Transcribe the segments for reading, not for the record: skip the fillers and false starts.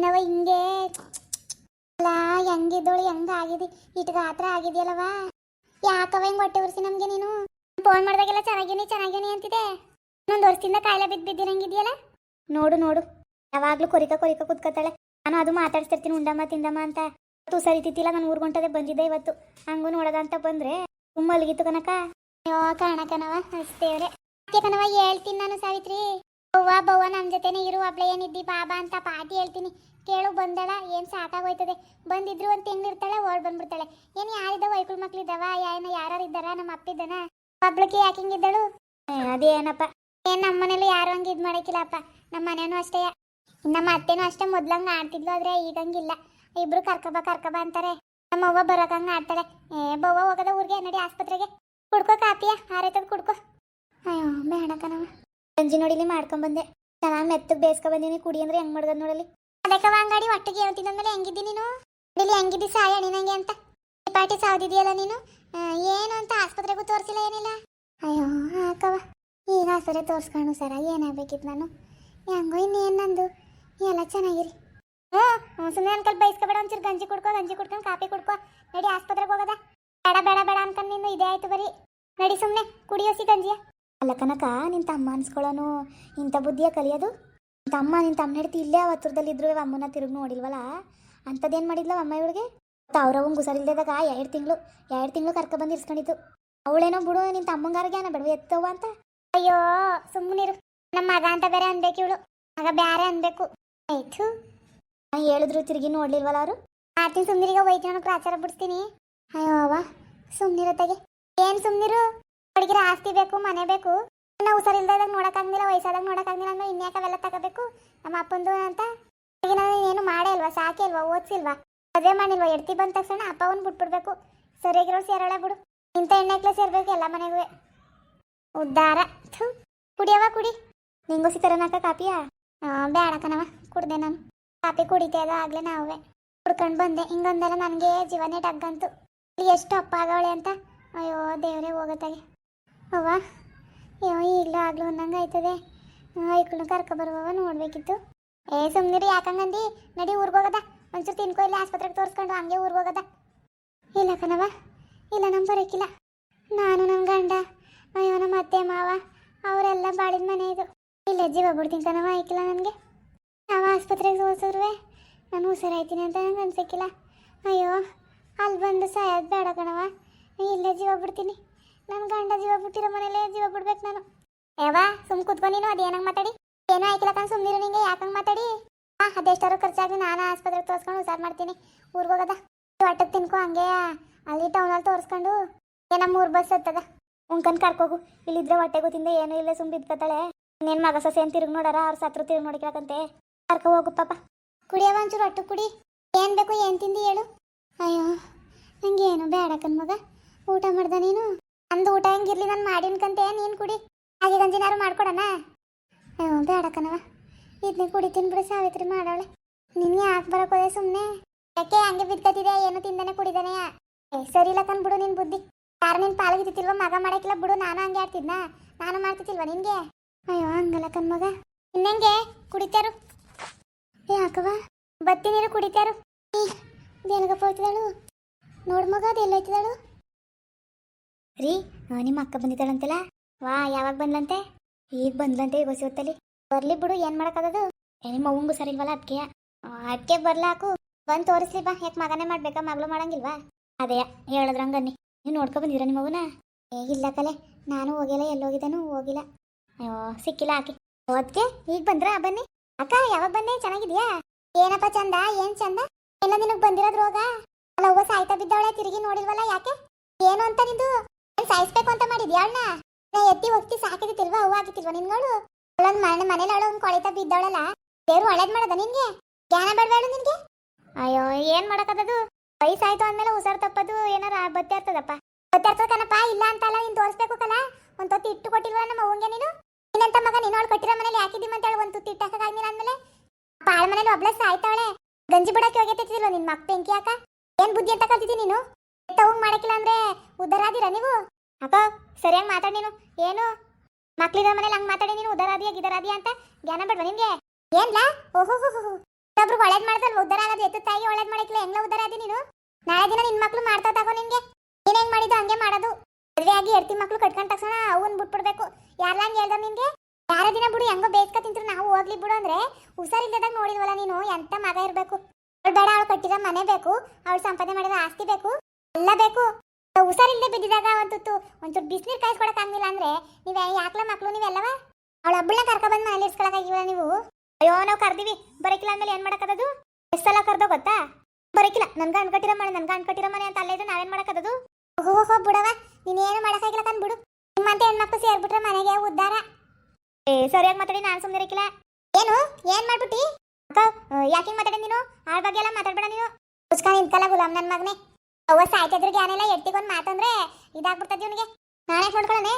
ಏನವ ಹಿಂಗೆ ಅಲ್ಲ ಹೆಂಗಿದ್ದೋಳು ಹೆಂಗ ಆಗಿದೆ ಇಟ್ಗ ಆತರ ಆಗಿದೆಯಲ್ಲವ ಯಾಕವ ಹಿಂಗ್ ಹೊಟ್ಟೆ ಉರ್ಸಿ ನಮ್ಗೆ ನೀನು ಫೋನ್ ಮಾಡಿದಾಗೆಲ್ಲ ಚೆನ್ನಾಗಿನಿ ಅಂತಿದೆ ಇನ್ನೊಂದು ವರ್ಷದಿಂದ ಕಾಯಿಲೆ ಬಿದ್ದಿರಂಗಿದೆಯಲ್ಲ ನೋಡು ನೋಡು ಯಾವಾಗ್ಲೂ ಕೊರಿಕ ಕುತ್ಕೊತಾಳೆ ನಾನು ಅದು ಮಾತಾಡ್ತಿರ್ತೀನಿ ಉಂಡಮ್ಮ ತಿಂದಮ್ಮ ಅಂತ ಸರಿತಿತ್ತಿಲ್ಲ ನಾನು ಊರ್ಗೊಂಟದೆ ಬಂದಿದ್ದೆ ಇವತ್ತು ಹಂಗೂ ನೋಡೋದಂತ ಬಂದ್ರೆ ಮಲಗಿತ್ತು ಕನಕ ಅಯ್ಯೋ ಕಾಣಕನವ ಅಷ್ಟೇವ್ರೆ ಯಾಕೆ ಕಣವ ಹೇಳ್ತೀನಿ ನಾನು ಸಾವಿತ್ರಿ ಬವ್ವ ನಮ್ಮ ಜೊತೆನೇ ಇರು ಒಬ್ಳೆ ಏನಿದ್ದಿ ಬಾಬಾ ಅಂತ ಪಾಟಿ ಹೇಳ್ತೀನಿ ಕೇಳು ಬಂದಳ ಏನು ಸಾಕಾಗೋಯ್ತದೆ ಬಂದಿದ್ರು ಒಂದು ತಿಂಗಳಿರ್ತಾಳೆ ಓಡ್ ಬಂದ್ಬಿಡ್ತಾಳೆ ಏನು ಯಾರಿದ್ದಾವ ವೈಕುಳ್ ಮಕ್ಳಿದ್ದಾವ ಯಾರು ಇದ್ದಾರ ನಮ್ಮ ಅಪ್ಪಿದ್ದಾನ ಒಬ್ಳಕ್ಕೆ ಯಾಕೆ ಹಿಂಗಿದ್ದಳು ಅದೇನಪ್ಪ ಏನು ನಮ್ಮ ಮನೇಲಿ ಯಾರು ಹಂಗೆ ಇದು ಮಾಡೋಕ್ಕಿಲ್ಲಪ್ಪ ನಮ್ಮ ಮನೇನೂ ಅಷ್ಟೇ ನಮ್ಮ ಅತ್ತೆನೂ ಅಷ್ಟೇ ಮೊದ್ಲಂಗೆ ಆಡ್ತಿದ್ಲು ಆದರೆ ಈಗಂಗಿಲ್ಲ ಇಬ್ರು ಕರ್ಕಬ ಅಂತಾರೆ ನಮ್ಮ ಅವ್ವ ಬರೋಕಂಗೆ ಆಡ್ತಾಳೆ ಬವ್ವ ಹೋಗದ ಊರಿಗೆ ನಡಿ ಆಸ್ಪತ್ರೆಗೆ ಕುಡ್ಕೋ ಕಾಪಿಯ ಆರೈತದ ಕುಡ್ಕೋ ಅಯ್ಯೋ ಬೇಡ ಕಣವ ಗಂಜಿ ನೋಡಿಲಿ ಮಾಡ್ಕೊಂಬಂದೆ ಚೆನ್ನಾಗಿ ಮೆತ್ತಗೆ ಬೇಯಿಸ್ಕೊ ಬಂದೀನಿ ಕುಡಿ ಅಂದ್ರೆ ಹೆಂಗ್ ಮಾಡ್ದದ್ ನೋಡಲಿ ಅದಕ್ಕವ ಅಂಗಡಿ ಒಟ್ಟಿಗೆ ಹೇಳ್ತಿದ್ದಂದ್ರೆ ಹೆಂಗಿದ್ದಿ ನೀನು ಇಲ್ಲಿ ಹೆಂಗಿದ್ದಿ ಸಾಯ ನೀನಂಗೆ ಅಂತ ಪಾಟಿ ಸಾವ್ದಿದ್ಯಲ್ಲ ನೀನು ಏನು ಅಂತ ಆಸ್ಪತ್ರೆಗೂ ತೋರಿಸಿಲ್ಲ ಏನಿಲ್ಲ ಅಯ್ಯೋ ಹಾಕವ ಈಗ ಆಸ್ಪತ್ರೆ ತೋರಿಸ್ಕೊಂಡು ಸರ ಏನಾಗಬೇಕಿತ್ತು ನಾನು ಹೆಂಗೋ ಇನ್ನೇನು ನಂದು ಎಲ್ಲ ಚೆನ್ನಾಗಿರಿ ಸುಮ್ಮನೆ ಅನ್ಕಲ್ ಬೈಸ್ಕೊಬೇಡ ಒಂಚೂರು ಗಂಜಿ ಕುಡ್ಕೊಂಡು ಕಾಪಿ ಕುಡ್ಕೊ ನಡಿ ಆಸ್ಪತ್ರೆಗೆ ಹೋಗದ ಬೇಡ ಅನ್ಕೊಂಡು ನೀನು ಇದೇ ಆಯ್ತು ಬರೀ ನಡಿ ಸುಮ್ಮನೆ ಕುಡಿಯೋಸಿ ಗಂಜಿಯ ಅಲ್ಲ ಕನಕ ನಿನ್ನ ತಮ್ಮ ಅನ್ಸ್ಕೊಳ್ಳೋನು ಇಂಥ ಬುದ್ಧಿಯ ಕಲಿಯೋದು ನಿನ್ನ ತಮ್ಮ ಹಿಡ್ತಿ ಇಲ್ಲೇ ಹತ್ರದಲ್ಲಿದ್ರು ಅಮ್ಮನ ತಿರುಗಿ ನೋಡಿಲ್ವಲ್ಲ ಅಂಥದ್ದೇನು ಮಾಡಿದ್ಲ ಅಮ್ಮ ಇವಳಿಗೆ ಅವ್ರವಂಗೆ ಗುಸರಿಲ್ದಾಗ 2 ತಿಂಗಳು ಕರ್ಕೊಬಂದು ಇರ್ಸ್ಕೊಂಡಿತ್ತು ಅವಳೇನೋ ಬಿಡು ನಿನ್ನ ತಮ್ಮಂಗಾರಿಗೆ ಏನೋ ಬಿಡುವ ಎತ್ತವ ಅಂತ ಅಯ್ಯೋ ಸುಮ್ಮನಿರು ನಮ್ಮ ಮಗ ಅಂತ ಬೇರೆ ಅನ್ಬೇಕು ಇವಳು ಮಗ ಬ್ಯಾರೆ ಅನ್ಬೇಕು ಆಯ್ತು ಹೇಳಿದ್ರು ತಿರುಗಿ ನೋಡ್ಲಿಲ್ವಲ್ಲ ಅವರು ಆರ್ತಿನ ಸುಮ್ಮನಿರಿಗೆ ವೈದ್ಯನ ಪ್ರಾಚಾರ ಬಿಡಿಸ್ತೀನಿ ಅಯ್ಯೋ ಅವ ಸುಮ್ಮನಿರತ್ತಾಗೆ ಏನು ಸುಮ್ಮನಿರು ಹುಡುಗಿರ ಆಸ್ತಿ ಬೇಕು ಮನೆ ಬೇಕು ನಾವು ಹುಷಾರಿಲ್ದಾಗ ನೋಡೋಕ್ಕಾಗ್ಲಿಲ್ಲ ವಯಸ್ಸಾದಾಗ ನೋಡೋಕ್ಕಾಗ್ಲಿಲ್ಲ ಅಂದ್ರೆ ಇನ್ಯಾಕೆ ಅವೆಲ್ಲ ತಗೋಬೇಕು ನಮ್ಮ ಅಪ್ಪಂದು ಅಂತ ಈಗ ನಾನು ಏನು ಮಾಡೇ ಅಲ್ವಾ ಸಾಕೇ ಅಲ್ವಾ ಓದಿಸಿಲ್ವಾ ಮದುವೆ ಮಾಡಿಲ್ವಾ ಎಡ್ತಿ ಬಂದ ತಕ್ಷಣ ಅಪ್ಪವನ್ನ ಬಿಟ್ಬಿಡ್ಬೇಕು ಸರಿಯಾಗಿರೋ ಸೇರೋಳ ಬಿಡು ಇಂಥ ಎಣ್ಣೆಕ್ಲೆ ಸೇರ್ಬೇಕು ಎಲ್ಲ ಮನೆಗೂ ಉದ್ಧಾರ ಕುಡಿಯವ ಕುಡಿ ನಿಂಗೂ ಸಿತರನಾಕ ಕಾಪಿಯಾ ಬೇಡ ಕಣವ ಕುಡ್ದೆ ನಾನು ಕಾಪಿ ಕುಡಿತೆ ಅದು ಆಗ್ಲೇ ನಾವೇ ಕುಡ್ಕೊಂಡು ಬಂದೆ ಹಿಂಗೊಂದೆಲ್ಲ ನನಗೆ ಜೀವನೇ ಡಗ್ಗಂತು ಎಷ್ಟು ಅಪ್ಪ ಆಗವಳೆ ಅಂತ ಅಯ್ಯೋ ದೇವರೇ ಹೋಗತ್ತಾಗೆ ಅವ್ವ ಅಯ್ಯೋ ಈಗಲೂ ಆಗ್ಲೂ ಅಂದಂಗೆ ಆಯ್ತದೆ ಐಕ್ಳನ್ನ ಕರ್ಕೊಬರುವವ ನೋಡ್ಬೇಕಿತ್ತು ಸುಮ್ಮನಿರಿ ಯಾಕಂಗಂದು ನಡಿ ಊರ್ಗೋಗದ ಒಂಚೂರು ತಿನ್ಕೋ ಇಲ್ಲಿ ಆಸ್ಪತ್ರೆಗೆ ತೋರಿಸ್ಕೊಂಡು ಹಂಗೆ ಊರ್ಗೋಗದ ಇಲ್ಲ ಕಣವ ಇಲ್ಲ ನಮ್ಮ ಬರೋಕ್ಕಿಲ್ಲ ನಾನು ನಮ್ಮ ಗಂಡ ಅಯ್ಯೋ ನಮ್ಮ ಅತ್ತೆ ಮಾವ ಅವರೆಲ್ಲ ಬಾಡಿದ ಮನೆ ಇದು ಇಲ್ಲೇ ಜೀವ ಬಿಡ್ತೀನಿ ಕಣವ ಆಯ್ಕಿಲ್ಲ ನನಗೆ ನಾವು ಆಸ್ಪತ್ರೆಗೆ ತೋರಿಸಿದ್ರುವೆ ನಾನು ಹುಷಾರಾಯ್ತೀನಿ ಅಂತ ನಂಗೆ ಅನ್ಸಕ್ಕಿಲ್ಲ ಅಯ್ಯೋ ಅಲ್ಲಿ ಬಂದು ಸಾಯೋದು ಬೇಡ ಕಣವ ಇಲ್ಲೇ ಜೀವ ಬಿಡ್ತೀನಿ ನನ್ನ ಗಂಡ ಜೀವ ಬಿಟ್ಟಿರೋ ಮನೇಲೇ ಜೀವ ಬಿಡ್ಬೇಕು ನಾನು ಯಾವಾ ಸುಮ್ ಕುತ್ಕೊ ನೀನು ಅದೇನಂಗೆ ಮಾತಾಡಿ ಏನೋ ಆಯ್ಕಿಲ್ಲ ಕಣ್ ಸುಮ್ಮನಿರು ನಿಂಗೆ ಯಾಕಂಗೆ ಮಾತಾಡಿ ಅದೆಷ್ಟಾರು ಖರ್ಚಾಗಿ ನಾನು ಆಸ್ಪತ್ರೆಗೆ ತೋರಿಸ್ಕೊಂಡು ಹುಷಾರು ಮಾಡ್ತೀನಿ ಊರಿಗೆ ಹೋಗದ ಒಟ್ಟಕ್ಕೆ ತಿನ್ಕೊ ಹಂಗೆ ಅಲ್ಲಿ ಟೌನಲ್ಲಿ ತೋರಿಸ್ಕೊಂಡು ನಮ್ಮ 3 ಬಸ್ ಹತ್ತದ ಉಂಕನ್ ಕರ್ಕೋಗು ಇಲ್ಲಿದ್ರೆ ಹೊಟ್ಟೆ ಗೊತ್ತಿಂದ ಏನೂ ಇಲ್ಲ ಸುಮ್ ಬಿದ್ಕತ್ತಾಳೆ ಇನ್ನೇನು ಮಗ ಸೊಸೆ ಏನು ತಿರುಗಿ ನೋಡಾರ ಅವ್ರ ಸತ್ರು ತಿರುಗಿ ನೋಡಿಕ್ಲಕ್ಕಂತೆ ಕರ್ಕೊ ಹೋಗು ಪಾಪ ಕುಡಿಯವ ಒಂಚೂರು ಒಟ್ಟು ಕುಡಿ ಏನು ಬೇಕು ಏನು ತಿಂದು ಹೇಳು ಅಯ್ಯೋ ನಂಗೆ ಏನು ಬೇಡ ಕಣ್ ಮಗ ಊಟ ಮಾಡ್ದ ನೀನು ಅಂದು ಊಟ ಹೆಂಗಿರ್ಲಿ ನಾನು ಮಾಡಿನ್ಕಂತೆ ನೀನು ಕುಡಿ ಹಾಗೆ ಗಂಜಿನಾರು ಮಾಡ್ಕೊಡೋಣ ಅಯ್ಯೋ ಬೇಡ ಕಣವ ಇದನ್ನೇ ಕುಡಿತೀನಿ ಬಿಡು ಸಾವಿತ್ರಿ ಮಾಡೋಳೆ ನಿನ್ಗೆ ಯಾಕೆ ಬರೋಕೋದೆ ಸುಮ್ಮನೆ ಯಾಕೆ ಹಂಗೆ ಬಿದ್ದತಿದೆ ಏನು ತಿಂದಾನೆ ಕುಡಿದಾನೆ ಸರಿ ಇಲ್ಲ ಕಣ್ ಬಿಡು ನಿನ್ನ ಬುದ್ಧಿ ಯಾರು ನಿನ್ನ ಪಾಲಗಿತ್ತಿಲ್ವ ಮಗ ಮಾಡೋಕ್ಕಿಲ್ಲ ಬಿಡು ನಾನು ಹಂಗೆ ಆಡ್ತಿದ್ನ ನಾನು ಮಾಡ್ತಿತ್ತಿಲ್ವ ನಿನಗೆ ಅಯ್ಯೋ ಹಂಗಲ್ಲ ಕಣ್ ಮಗ ಇನ್ನಂಗೆ ಕುಡಿತಾರು ಯಾಕವ ಬತ್ತಿ ನೀರು ಕುಡಿತಾರು ದೇಲ್ಗಪ್ಪ ಹೋಯ್ತಿದ್ದಾಳು ನೋಡು ಮಗ ಅದೆಲ್ಲ ಹೋಯ್ತಿದ್ದಾಳು ರೀ ನಿಮ್ಮ ಅಕ್ಕ ಬಂದಿದ್ದಾಳಂತಲ್ಲ ವಾ ಯಾವಾಗ ಬಂದ್ಲಂತೆ ಈಗ ಬಂದ್ಲಂತೆ ಈಗ ಹೊತ್ತಲ್ಲಿ ಬರ್ಲಿ ಬಿಡು ಏನು ಮಾಡೋಕ್ಕದು ನಿಮ್ಮ ಅವ್ವಂಗೂ ಸರಿಲ್ವಲ್ಲ ಅದಕ್ಕೆ ಬರ್ಲಾಕು ಬಂದು ತೋರಿಸ್ಲಿ ಬಾ ಯಾಕೆ ಮಗನೇ ಮಾಡ್ಬೇಕಾ ಮಗಳು ಮಾಡಂಗಿಲ್ವಾ ಅದೇ ಹೇಳಿದ್ರಂಗನ್ನಿ ನೀವು ನೋಡ್ಕೊ ಬಂದಿರ ನಿಮ್ಮ ಅವ್ವನ ಇಲ್ಲ ಕಲೆ ನಾನು ಹೋಗಿಲ್ಲ ಎಲ್ಲೋಗಿದ್ದಾನು ಹೋಗಿಲ್ಲ ಅಯ್ಯೋ ಸಿಕ್ಕಿಲ್ಲ ಆಕೆ ಅದಕ್ಕೆ ಈಗ ಬಂದ್ರ ಬನ್ನಿ ಅಕ್ಕ ಯಾವಾಗ ಬಂದೆ ಚೆನ್ನಾಗಿದ್ಯಾ ಏನಪ್ಪ ಚಂದ ಏನು ಚಂದ ಎಲ್ಲ ನಿನಗೆ ಬಂದಿರೋದು ರೋಗ ಅಲ್ಲ ಅವ್ವ ಸಾಯ್ತಾ ಬಿದ್ದವಳೆ ತಿರುಗಿ ನೋಡಿಲ್ವಲ್ಲ ಯಾಕೆ ಏನು ಅಂತ ನಿಂದು ಏನು ಸಾಯಿಸ್ಬೇಕು ಅಂತ ಮಾಡಿದ್ಯಾ ಅಣ್ಣ ನಾ ಎತ್ತಿ ಹೋಗ್ತಿ ಸಾಕಿದಿಲ್ವಾ ಅವ್ವ ಆಗಿತ್ತಿಲ್ವಾ ನಿನ್ಗಳು ಅಲ್ಲೊಂದು ಮನೇಲಿ ಅವಳೊಂದು ಕೊಳಿತಾ ಬಿದ್ದವಳಲ್ಲ ದೇವ್ರು ಒಳ್ಳೇದು ಮಾಡದ ನಿನ್ಗೆ ಜ್ಞಾನ ಬೇಡಬೇಡ ನಿನ್ಗೆ ಅಯ್ಯೋ ಏನು ಮಾಡೋಕ್ಕದು ವಯಸ್ಸಾಯ್ತು ಅಂದಮೇಲೆ ಹುಷಾರು ತಪ್ಪದು ಏನಾರ ಬತ್ತೆ ಇರ್ತದಪ್ಪ ಬತ್ತೆ ಇರ್ತದ ಕಣಪ್ಪ ಇಲ್ಲ ಅಂತಲ್ಲ ನೀನು ತೋರಿಸ್ಬೇಕು ಕಲ ಒಂದು ತೊತ್ತಿ ಇಟ್ಟು ಕೊಟ್ಟಿಲ್ವ ನಮ್ಮ ಅವ್ವಂಗೆ ನೀನು ನೀನಂತ ಮಗ ನೀನವಳು ಕೊಟ್ಟಿರೋ ಮನೇಲಿ ಯಾಕಿದ್ದೀವಿ ಅಂತೇಳಿ ಒಂದು ತುತ್ತಿ ಇಟ್ಟಾಕಾಗಿಲ್ಲ ಅಂದಮೇಲೆ ಪಾಳ ಮನೇಲಿ ಒಬ್ಳೆ ಸಾಯ್ತಾವಳೆ ಗಂಜಿ ಬಿಡಕ್ಕೆ ಹೋಗೈತಿಲ್ವ ನಿನ್ನ ಮಕ್ಕ ಬೆಂಕಿ ಯಾಕ ಏನು ಬುದ್ಧಿ ಅಂತ ಕಲ್ತಿದ್ದೀನಿ ನೀನು ಎತ್ತವಂಗೆ ಮಾಡಕ್ಕಿಲ್ಲ ಅಂದ್ರೆ ಉದ್ದಾರಾದಿರ ನೀವು ಅಕ್ಕ ಸರಿಯಾಗಿ ಮಾತಾಡಿ ನೀನು ಏನು ಮಕ್ಳಿದ ಮನೇಲಿ ಹಂಗೆ ಮಾತಾಡಿ ನೀನು ಉದಾರಾದಿಯ ಗಿದರಾದಿಯ ಅಂತ ಜ್ಞಾನ ಬೇಡವಾ ನಿನ್ಗೆ ಏನ್ಲಾ ಓಹೋ ಒಬ್ರು ಒಳ್ಳೇದ್ ಮಾಡ್ದಲ್ವ ಉದ್ದಾರ ಆಗೋದು ಎತ್ತು ತಾಯಿಗೆ ಒಳ್ಳೇದ್ ಮಾಡಿಕ್ಕಿಲ್ಲ ಹೆಂಗ್ಲ ಉದ್ದಾರ ಆದಿ ನೀನು ನಾಳೆ ದಿನ ನಿನ್ ಮಕ್ಳು ಮಾಡ್ತಾ ತಗೋ ನಿನ್ಗೆ ನೀನ್ ಹೆಂಗ್ ಮಾಡಿದ್ದು ಹಂಗೆ ಮಾಡೋದು ಮದ್ವೆ ಆಗಿ ಹೆಡ್ತಿ ಮಕ್ಳು ಕಟ್ಕೊಂಡ್ ತಕ್ಷಣ ಅವನ್ ಬಿಟ್ಬಿಡ್ಬೇಕು ಯಾರ್ಲಂಗ್ ಹೇಳ್ದ ನಿನ್ಗೆ ಯಾರ ದಿನ ಬಿಡು ಹೆಂಗೋ ಬೇಸ್ಕ ತಿಂತ್ರು ನಾವು ಹೋಗ್ಲಿ ಬಿಡು ಅಂದ್ರೆ ಹುಷಾರಿಲ್ಲದಾಗ ನೋಡಿದ್ವಲ್ಲ ನೀನು ಎಂತ ಮಗ ಇರ್ಬೇಕು ಅವಳು ಬೇಡ ಅವಳು ಕಟ್ಟಿರೋ ಮನೆ ಬೇಕು ಅವಳು ಸಂಪಾದನೆ ಮಾಡಿರೋ ಆಸ್ತಿ ಬೇಕು ಎಲ್ಲ ಬೇಕು ಹುಷಾರಿಲ್ಲದೆ ಬಿದ್ದಿದಾಗ ಒಂಚೂರು ಬಿಸಿನೀರು ಕಾಯಿಸ್ಕೊಡಕ್ ಆಗ್ಲಿಲ್ಲ ಅಂದ್ರೆ ನೀವೇ ಯಾಕ್ಲ ಮಕ್ಳು ನೀವೆಲ್ಲವ ಅವಳ ಹಬ್ಬಳನ್ನ ಕರ್ಕೊಂಡ್ಬಂದು ಮನೇಲಿ ಇರ್ಸ್ಕೊಳಕಾಗಿಲ್ಲ ನೀವು ಅಯ್ಯೋ ನಾವು ಕರ್ದಿವಿ ಬರಕಿಲ್ಲ ಅಂದ್ಮೇಲೆ ಏನ್ ಮಾಡಕ್ಕದದು ಎಷ್ಟು ಸಲ ಕರ್ದೋ ಗೊತ್ತಾ ಬರಕಿಲ್ಲ ನನ್ಗ ಅನ್ಕಟ್ಟಿರೋ ಮನೆ ಅಂತ ಅಲ್ಲೇ ಇದ್ರೆ ನಾವೇನ್ ಮಾಡಕ್ಕದದು ಹೋಗೋ ಬಿಡವ ನೀನೇನು ಮಾಡಕ್ಕಾಗಿಲ್ಲ ಕಂದ್ ಬಿಡು ನಿಮ್ಮಂತ ಹೆಣ್ಮಕ್ಳು ಸೇರ್ಬಿಟ್ರೆ ಮನೆಗೆ ಉದ್ದಾರ ಸರಿಯಾಗಿ ಮಾತಾಡಿ ನಾನು ಸುಮ್ಮನೆ ಇರಕಿಲ್ಲ ಏನ್ ಮಾಡ್ಬಿಟ್ಟಿ ಅಕ್ಕ ಯಾಕಿಂಗ್ ಮಾತಾಡಿ ನೀನು ಆ ಬಗ್ಗೆ ಎಲ್ಲ ಮಾತಾಡ್ಬೇಡ ನೀನು ಮುಚ್ಕೊಂಡು ನಿಂತ್ಕಲ್ಲ ಗುಲಾಮ್ ನನ್ ಮಗನೇ ಅವ್ವ ಸಾಯ್ತಿದ್ರೆ ಜ್ಞಾನೆಲ್ಲ ಎತ್ತಿಗೊಂದು ಮಾತಂದ್ರೆ ಇದಾಗ್ಬಿಡ್ತದ ಇವನಿಗೆ ನಾನೇ ನೋಡ್ಕೊಳ್ಳೋನೆ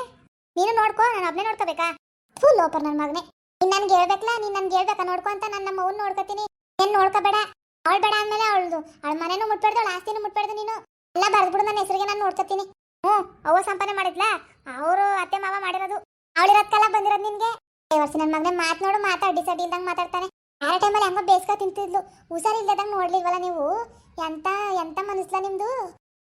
ನೀನು ನೋಡ್ಕೋ ನಾನು ಒಬ್ನೇ ನೋಡ್ಕೋಬೇಕಾ ಫುಲ್ ಓಪರ್ ನನ್ನ ಮಗನೇ ನೀನ್ ನನ್ಗೆ ಹೇಳ್ಬೇಕಲ್ಲ ನೀನ್ ನನ್ಗೆ ಹೇಳ್ಬೇಕಾ ನೋಡ್ಕೊ ಅಂತ ನಾನು ನಮ್ಮ ಅವ್ನ ನೋಡ್ಕೋತೀನಿ ಏನ್ ನೋಡ್ಕೋಬೇಡ ಅವಳು ಬೇಡ ಅಂದ್ಮೇಲೆ ಅವಳ ಮನೇನು ಮುಟ್ಬೇಡ್ದು ಅವಳ ಆಸ್ತಿನೂ ಮುಟ್ಬೇಡ್ದು ನೀನು ಎಲ್ಲ ಬರ್ದ್ಬಿಡು ನನ್ನ ಹೆಸರಿಗೆ ನಾನು ನೋಡ್ಕೋತೀನಿ ಅವ್ವ ಸಂಪಾದನೆ ಮಾಡಿದ್ಲಾ ಅವರು ಅತ್ತೆ ಮಾವ ಮಾಡಿರೋದು ಅವಳಿರೋದ್ಕಲ್ಲ ಬಂದಿರೋದು ನಿನ್ಗೆ ವರ್ಷ ನನ್ನ ಮಗನೇ ಮಾತನಾಡು ಮಾತಾಡಿ ಸಡಿ ಇಲ್ದಂಗೆ ಮಾತಾಡ್ತಾನೆ ಯಾರ ಟೈಮಲ್ಲಿ ಹೆಂಗೋ ಬೇಸ್ಕ ತಿಂತಿದ್ಲು ಹುಷಾರಿಲ್ದಂಗೆ ನೋಡ್ಲಿಲ್ವಲ್ಲ ನೀವು ಎಂತ ಎಂತ ಮನಸ್ಲ ನಿಮ್ದು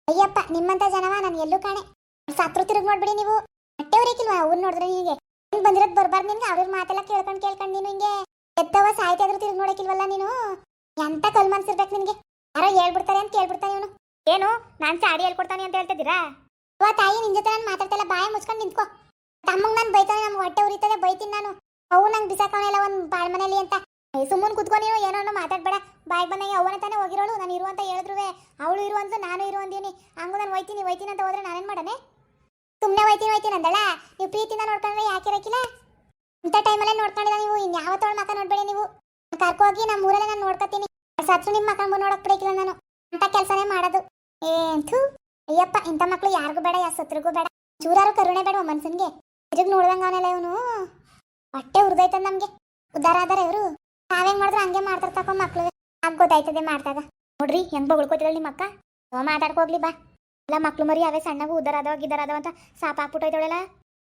ಅಯ್ಯಪ್ಪ ನಿಮ್ಮಂತ ಜನವ ನಾನು ಎಲ್ಲೂ ಕಾಣೆ ಸತ್ರು ತಿರುಗಿ ನೋಡ್ಬಿಡಿ ನೀವು ಹೊಟ್ಟೆ ಹೊರಕಿಲ್ವಾ ಅವ್ರು ನೋಡಿದ್ರೆ ನಿನಗೆ ಏನ್ ಬಂದಿರೋದು ಬರ್ಬಾರ್ದು ನಿನ್ಗೆ ಅವ್ರ ಮಾತೆಲ್ಲ ಕೇಳ್ಕೊಂಡು ನೀನು ಹಿಂಗೆ ಎತ್ತವ ಸಾಯ್ತಾದ್ರೂ ತಿರುಗಿ ನೋಡಕಿಲ್ವಲ್ಲ ನೀನು ಎಂತ ಕಲ್ ಮನ್ಸಿರ್ಬೇಕು ನಿನ್ಗೆ ಯಾರೋ ಹೇಳ್ಬಿಡ್ತಾರೆ ಅಂತ ಕೇಳ್ಬಿಡ್ತಾನೆ ಇವನು ಏನು ನಾನ್ ಚಾಡಿ ಹೇಳ್ಕೊಡ್ತಾನೆ ಅಂತ ಹೇಳ್ತಿದ್ದೀರಾ ತಾಯಿ ನಿನ್ ಜೊತೆ ನಾನು ಮಾತಾಡ್ತಲ್ಲ ಬಾಯ ಮುಚ್ಕೊಂಡು ನಿಂತ್ಕೋ ತಮ್ಮಂಗ್ ನಾನು ಬೈತಾನೆ ನಮ್ಗೆ ಹೊಟ್ಟೆ ಉರಿತದೆ ಬೈತೀನಿ ನಾನು ಅವು ನಂಗೆ ಬಿಸಾಕವನೆಲ್ಲ ಒಂದು ಬಾಳ್ ಮನೇಲಿ ಅಂತ ಸುಮ್ಮನೆ ಕುತ್ಕೊ ನೀನು ಏನೋ ಮಾತಾಡ್ಬೇಡ ಬಾಯಿಗೆ ಬಂದಂಗೆ ಅವನ ತಾನೇ ಹೋಗಿರೋಳು ನಾನು ಇರು ಅಂತ ಹೇಳಿದ್ರು ಅವಳು ಇರು ಅಂತ ನಾನು ಇರು ಅಂದೀನಿ ಹಂಗು ನಾನು ಹೋಯ್ತೀನಿ ಅಂತ ಹೋದ್ರೆ ನಾನೇನ್ ಮಾಡನೆ ಸುಮ್ಮನೆ ಹೋಯ್ತೀನಿ ಅಂದಳ ನೀವು ಪ್ರೀತಿಯಿಂದ ನೋಡ್ಕೊಂಡ್ರೆ ಯಾಕೆ ಇರಕಿಲ್ಲ ಇಂಥ ಟೈಮಲ್ಲೇ ನೋಡ್ಕೊಂಡಿಲ್ಲ ನೀವು ಇನ್ಯಾವತ್ತೋಳ ಮಕ್ಕ ನೋಡ್ಬೇಡಿ ನೀವು ಕರ್ಕೋಗಿ ನಮ್ಮ ಊರಲ್ಲೇ ನಾನು ನೋಡ್ಕೊತೀನಿ ಸತ್ರು ನಿಮ್ಮ ಮಕ್ಕ ನೋಡಕ್ ಬಿಡಕಿಲ್ಲ ನಾನು ಅಂತ ಕೆಲಸನೇ ಮಾಡೋದು ಏಂತು ಅಯ್ಯಪ್ಪ ಇಂಥ ಮಕ್ಳು ಯಾರಿಗೂ ಬೇಡ ಯಾವ ಸತ್ರಿಗೂ ಬೇಡ ಚೂರಾರು ಕರುಣೆ ಬೇಡ ಮನ್ಸನ್ಗೆ ತಿರುಗಿ ನೋಡ್ದಂಗ ಅವನೆಲ್ಲ ಇವನು ಹೊಟ್ಟೆ ಉರ್ದೈತದ ನಮ್ಗೆ ಉದ್ದಾರ ಆದಾರ ಇವರು ನಾವೇಂಗ್ ಮಾಡಿದ್ರೆ ಹಂಗೆ ಮಾಡ್ತಾರ ತಕೊ ಮಕ್ಳು ಆಗ ಗೊತ್ತಾಯ್ತದೆ ಮಾಡ್ದಾಗ ನೋಡ್ರಿ ಹೆಂಗ್ ಬೊಗಳ್ಕೋತಿರಲ್ಲ ನಿಮ್ಮ ಅಕ್ಕ ಮಾತಾಡ್ಕೋಗ್ಲಿ ಬಾ ಎಲ್ಲ ಮಕ್ಳು ಮರಿ ಅವೇ ಸಣ್ಣಗೂ ಉದ್ದಾರ ಅದಾವ ಅಂತ ಸಾಪ ಹಾಕ್ಬಿಟ್ಟೋಯ್ತಾಳೆಲ್ಲ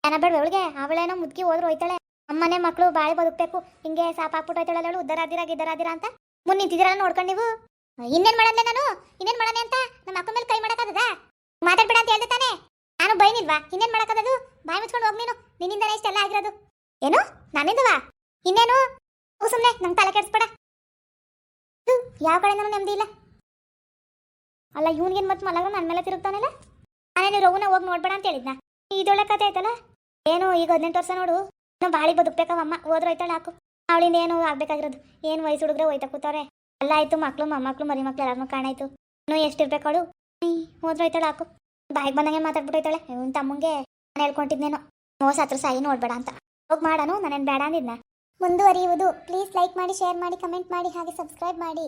ಏನ ಬೇಡ ಅವಳಿಗೆ ಅವಳೇನೋ ಮುದ್ಕಿ ಹೋದ್ರು ಹೋಯ್ತಾಳೆ ಅಮ್ಮನೆ ಮಕ್ಳು ಬಾಳೆ ಬದುಕ್ಬೇಕು ಹಿಂಗೆ ಸಾಪ ಹಾಕ್ಬಿಟ್ಟೋಯ್ತಾಳೆ ಅವಳು ಉದ್ದಾರಾದಿರ ಅಂತ ಮುಂದೆ ನಿಂತಿದ್ದೀರಲ್ಲ ನೋಡ್ಕೊಂಡು ನೀವು ಇನ್ನೇನ್ ಮಾಡಂದೆ ನಾನು ಇನ್ನೇನ್ ಮಾಡನೆ ಅಂತ ನಮ್ಮ ಅಕ್ಕ ಮೇಲೆ ಕೈ ಮಾಡಕ್ಕದ ಮಾತಾಡ್ಬೇಡ ಅಂತ ಹೇಳ್ದೆ ತಾನೆ ನಾನು ಬೈನಿಲ್ವಾ ಇನ್ನೇನ್ ಮಾಡಕ್ಕದದು ಬಾಯಿ ಮುಚ್ಕೊಂಡು ಹೋಗ್ ನೀನು ನಿನ್ನಿಂದನೇ ಇಷ್ಟೆಲ್ಲ ಆಗಿರೋದು ಏನು ನನ್ನಿಂದವಾ ಇನ್ನೇನು ಸುಮ್ನೆ ನಂಗೆ ತಲೆ ಕೆಡಿಸ್ಬೇಡ ಯಾವ ಕಡೆ ನಾನು ನೆಮ್ಮದಿ ಇಲ್ಲ ಅಲ್ಲ ಇವನ್ಗೇನ್ ಮತ್ತೆ ಮಲಗ ನನ್ನ ಮೇಲೆ ತಿರುಗ್ತಾನಲ್ಲ ನಾನೇನು ರಘುನ ಹೋಗಿ ನೋಡ್ಬೇಡ ಅಂತ ಹೇಳಿದ್ನ ಇದೊಳ್ಳೆ ಕತೆ ಆಯ್ತಲ್ಲ ಏನು ಈಗ 18 ವರ್ಷ ನೋಡು ನಾವು ಬಾಳಿ ಬದುಕ್ಬೇಕವಮ್ಮ ಹೋದ್ರೆ ಹೋಯ್ತಾಳೆ ಹಾಕು ಅವಳಿಂದ ಏನು ಆಗ್ಬೇಕಾಗಿರೋದು ಏನು ವಯಸ್ಸು ಹುಡುಗ್ರೆ ಹೋಯ್ತಾ ಕೂತವ್ರೆ ಎಲ್ಲ ಆಯ್ತು ಮಕ್ಳು ಮೊಮ್ಮಕ್ಳು ಮರಿ ಮಕ್ಳು ಎಲ್ಲಾರನ್ನೂ ಕಾಣಾಯ್ತು ಇನ್ನೂ ಎಷ್ಟಿರ್ಬೇಕು ಅವಳು ಹೋದ್ರೆ ಹೋಯ್ತಾಳೆ ಹಾಕು ಬಾಯಿಗೆ ಬಂದಂಗೆ ಮಾತಾಡ್ಬಿಟ್ಟೈತಾಳೆ ಇವನ್ ತಮ್ಮಂಗೆ ನಾನು ಹೇಳ್ಕೊಂಡಿದ್ನೇನೋ ಸತ್ರ ಸಾಯಿ ನೋಡ್ಬೇಡ ಅಂತ ಹೋಗಿ ಮಾಡೋನು ನಾನೇನು ಬೇಡ ಅಂದಿದ್ನ ಮುಂದುವರಿಯುವುದು ಪ್ಲೀಸ್ ಲೈಕ್ ಮಾಡಿ ಶೇರ್ ಮಾಡಿ ಕಮೆಂಟ್ ಮಾಡಿ ಹಾಗೆ ಸಬ್ಸ್ಕ್ರೈಬ್ ಮಾಡಿ